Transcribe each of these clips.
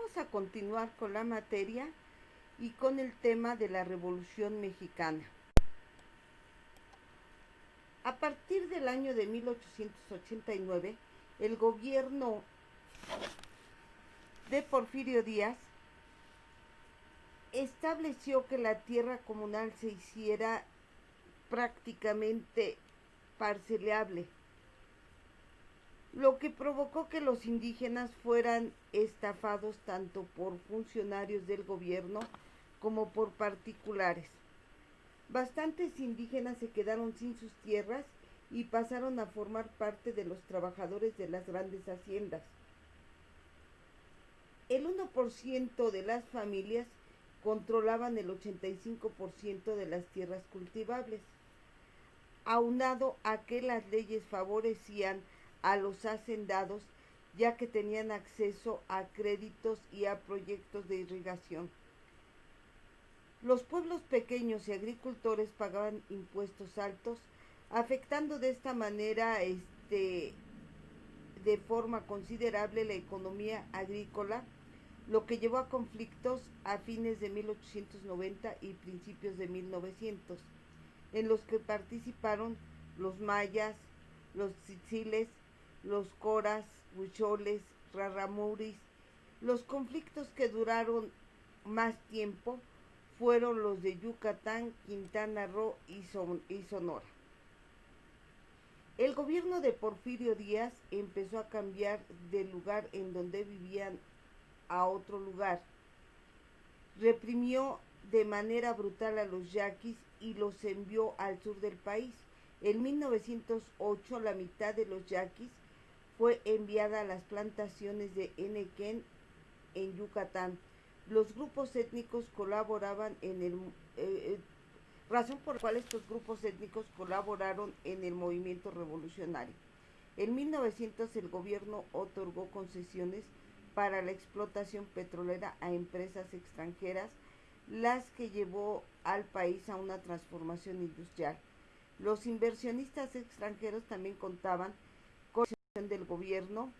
vamos a continuar con la materia y con el tema de la Revolución Mexicana. A partir del año de 1889, el gobierno de Porfirio Díaz estableció que la tierra comunal se hiciera prácticamente parcelable, lo que provocó que los indígenas fueran estafados tanto por funcionarios del gobierno como por particulares. Bastantes indígenas se quedaron sin sus tierras y pasaron a formar parte de los trabajadores de las grandes haciendas. El 1% de las familias controlaban el 85% de las tierras cultivables, aunado a que las leyes favorecían a los hacendados, ya que tenían acceso a créditos y a proyectos de irrigación. Los pueblos pequeños y agricultores pagaban impuestos altos, afectando de esta manera de forma considerable la economía agrícola, lo que llevó a conflictos a fines de 1890 y principios de 1900, en los que participaron los mayas, los tzitziles, los coras, huicholes, rarámuris. Los conflictos que duraron más tiempo fueron los de Yucatán, Quintana Roo y Sonora. El gobierno de Porfirio Díaz empezó a cambiar del lugar en donde vivían a otro lugar. Reprimió de manera brutal a los yaquis y los envió al sur del país. En 1908 la mitad de los yaquis fue enviada a las plantaciones de Enequén en Yucatán. Los grupos étnicos colaboraban en el razón por la cual estos grupos étnicos colaboraron en el movimiento revolucionario. En 1900 el gobierno otorgó concesiones para la explotación petrolera a empresas extranjeras, las que llevó al país a una transformación industrial. Los inversionistas extranjeros también contaban con la inversión del gobierno.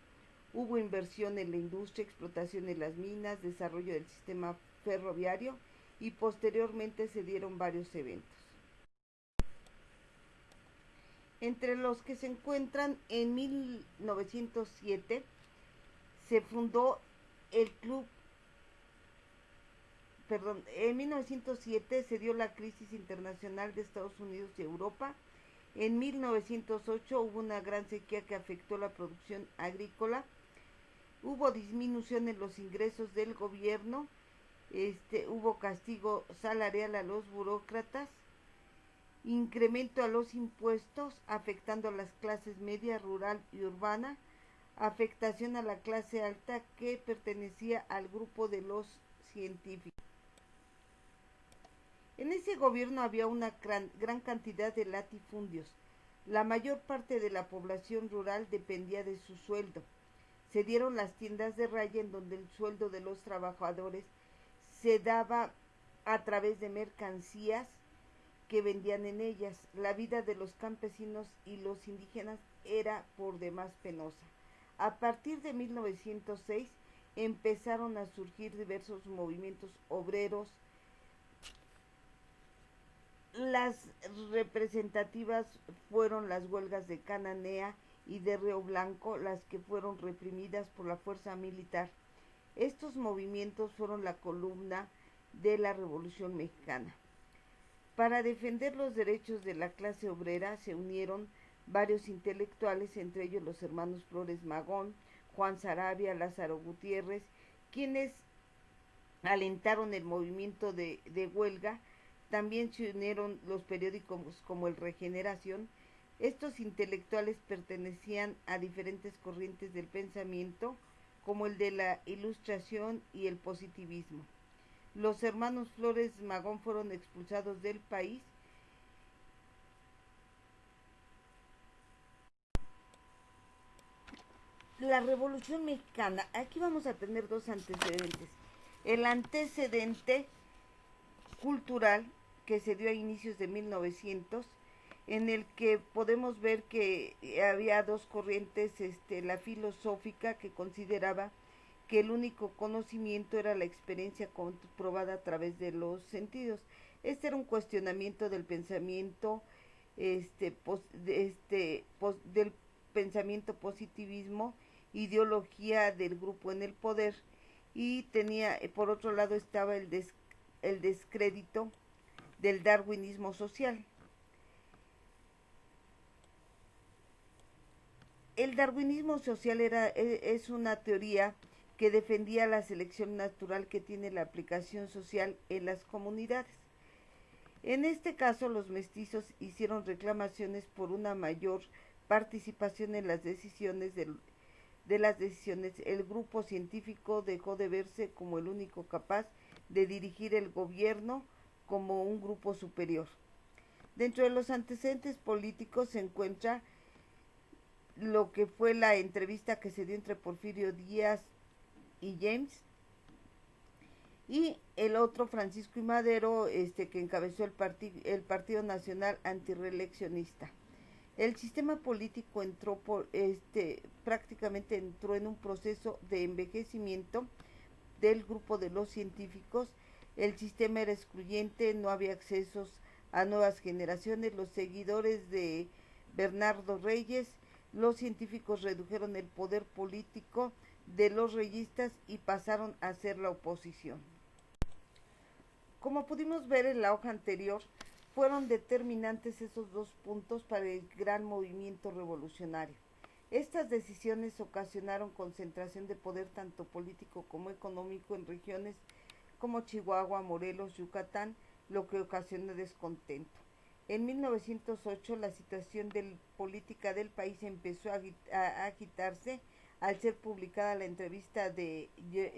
Hubo inversión en la industria, explotación en las minas, desarrollo del sistema ferroviario y posteriormente se dieron varios eventos. Entre los que se encuentran en 1907 se fundó el club, en 1907 se dio la crisis internacional de Estados Unidos y Europa. En 1908 hubo una gran sequía que afectó la producción agrícola. Hubo disminución en los ingresos del gobierno, hubo castigo salarial a los burócratas, incremento a los impuestos afectando a las clases media, rural y urbana, afectación a la clase alta que pertenecía al grupo de los científicos. En ese gobierno había una gran cantidad de latifundios. La mayor parte de la población rural dependía de su sueldo. Se dieron las tiendas de raya en donde el sueldo de los trabajadores se daba a través de mercancías que vendían en ellas. La vida de los campesinos y los indígenas era por demás penosa. A partir de 1906 empezaron a surgir diversos movimientos obreros. Las representativas fueron las huelgas de Cananea y de Río Blanco, las que fueron reprimidas por la fuerza militar. Estos movimientos fueron la columna de la Revolución Mexicana. Para defender los derechos de la clase obrera se unieron varios intelectuales, entre ellos los hermanos Flores Magón, Juan Saravia, Lázaro Gutiérrez, quienes alentaron el movimiento de huelga. También se unieron los periódicos como El Regeneración. Estos intelectuales pertenecían a diferentes corrientes del pensamiento, como el de la Ilustración y el positivismo. Los hermanos Flores Magón fueron expulsados del país. La Revolución Mexicana, aquí vamos a tener dos antecedentes. El antecedente cultural, que se dio a inicios de 1900, en el que podemos ver que había dos corrientes, la filosófica, que consideraba que el único conocimiento era la experiencia comprobada a través de los sentidos. Este era un cuestionamiento del pensamiento, del pensamiento positivismo, ideología del grupo en el poder, y tenía, por otro lado, estaba el descrédito del darwinismo social. El darwinismo social es una teoría que defendía la selección natural que tiene la aplicación social en las comunidades. En este caso, los mestizos hicieron reclamaciones por una mayor participación en las decisiones de las decisiones. El grupo científico dejó de verse como el único capaz de dirigir el gobierno como un grupo superior. Dentro de los antecedentes políticos se encuentra lo que fue la entrevista que se dio entre Porfirio Díaz y James, y el otro, Francisco y Madero, que encabezó el Partido Nacional Antireeleccionista. El sistema político prácticamente entró en un proceso de envejecimiento del grupo de los científicos. El sistema era excluyente, no había accesos a nuevas generaciones. Los seguidores de Bernardo Reyes, los científicos redujeron el poder político de los reyistas y pasaron a ser la oposición. Como pudimos ver en la hoja anterior, fueron determinantes esos dos puntos para el gran movimiento revolucionario. Estas decisiones ocasionaron concentración de poder tanto político como económico en regiones como Chihuahua, Morelos, Yucatán, lo que ocasionó descontento. En 1908 la situación política del país empezó a agitarse al ser publicada la entrevista de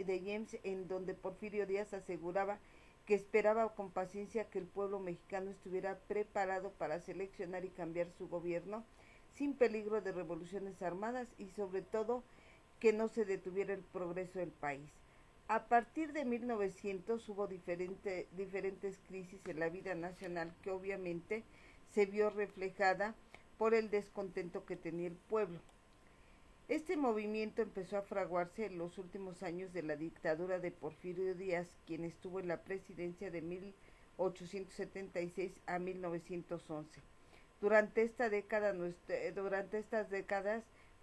James, en donde Porfirio Díaz aseguraba que esperaba con paciencia que el pueblo mexicano estuviera preparado para seleccionar y cambiar su gobierno sin peligro de revoluciones armadas, y sobre todo que no se detuviera el progreso del país. A partir de 1900 hubo diferentes crisis en la vida nacional que obviamente se vio reflejada por el descontento que tenía el pueblo. Este movimiento empezó a fraguarse en los últimos años de la dictadura de Porfirio Díaz, quien estuvo en la presidencia de 1876 a 1911. Durante estas décadas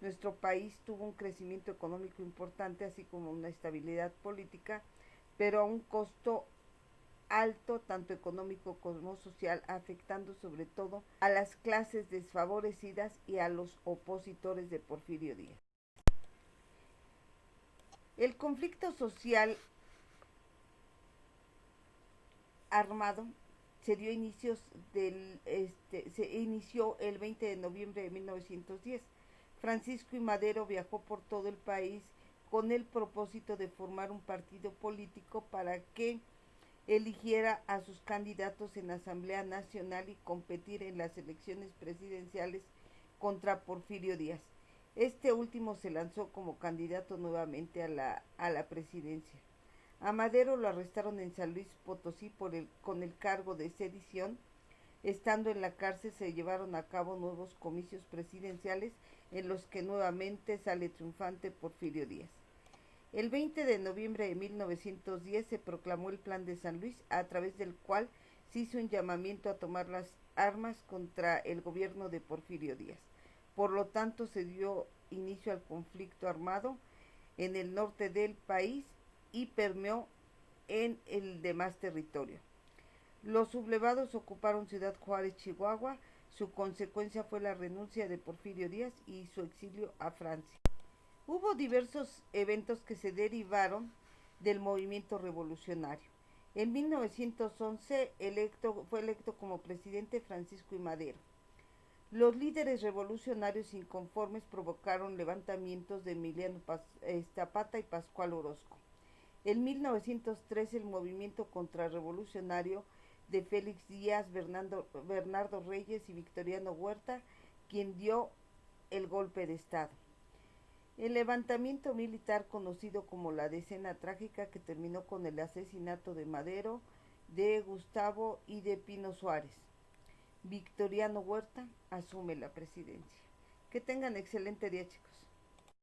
nuestro país tuvo un crecimiento económico importante, así como una estabilidad política, pero a un costo alto, tanto económico como social, afectando sobre todo a las clases desfavorecidas y a los opositores de Porfirio Díaz. El conflicto social armado se inició el 20 de noviembre de 1910. Francisco y Madero viajó por todo el país con el propósito de formar un partido político para que eligiera a sus candidatos en la Asamblea Nacional y competir en las elecciones presidenciales contra Porfirio Díaz. Este último se lanzó como candidato nuevamente a la presidencia. A Madero lo arrestaron en San Luis Potosí con el cargo de sedición. Estando en la cárcel se llevaron a cabo nuevos comicios presidenciales en los que nuevamente sale triunfante Porfirio Díaz. El 20 de noviembre de 1910 se proclamó el Plan de San Luis, a través del cual se hizo un llamamiento a tomar las armas contra el gobierno de Porfirio Díaz. Por lo tanto, se dio inicio al conflicto armado en el norte del país y permeó en el demás territorio. Los sublevados ocuparon Ciudad Juárez, Chihuahua. Su consecuencia fue la renuncia de Porfirio Díaz y su exilio a Francia. Hubo diversos eventos que se derivaron del movimiento revolucionario. En 1911 fue electo como presidente Francisco I. Madero. Los líderes revolucionarios inconformes provocaron levantamientos de Emiliano Zapata y Pascual Orozco. En 1913 el movimiento contrarrevolucionario de Félix Díaz, Bernardo Reyes y Victoriano Huerta, quien dio el golpe de Estado. El levantamiento militar conocido como la Decena Trágica, que terminó con el asesinato de Madero, de Gustavo y de Pino Suárez. Victoriano Huerta asume la presidencia. Que tengan excelente día, chicos.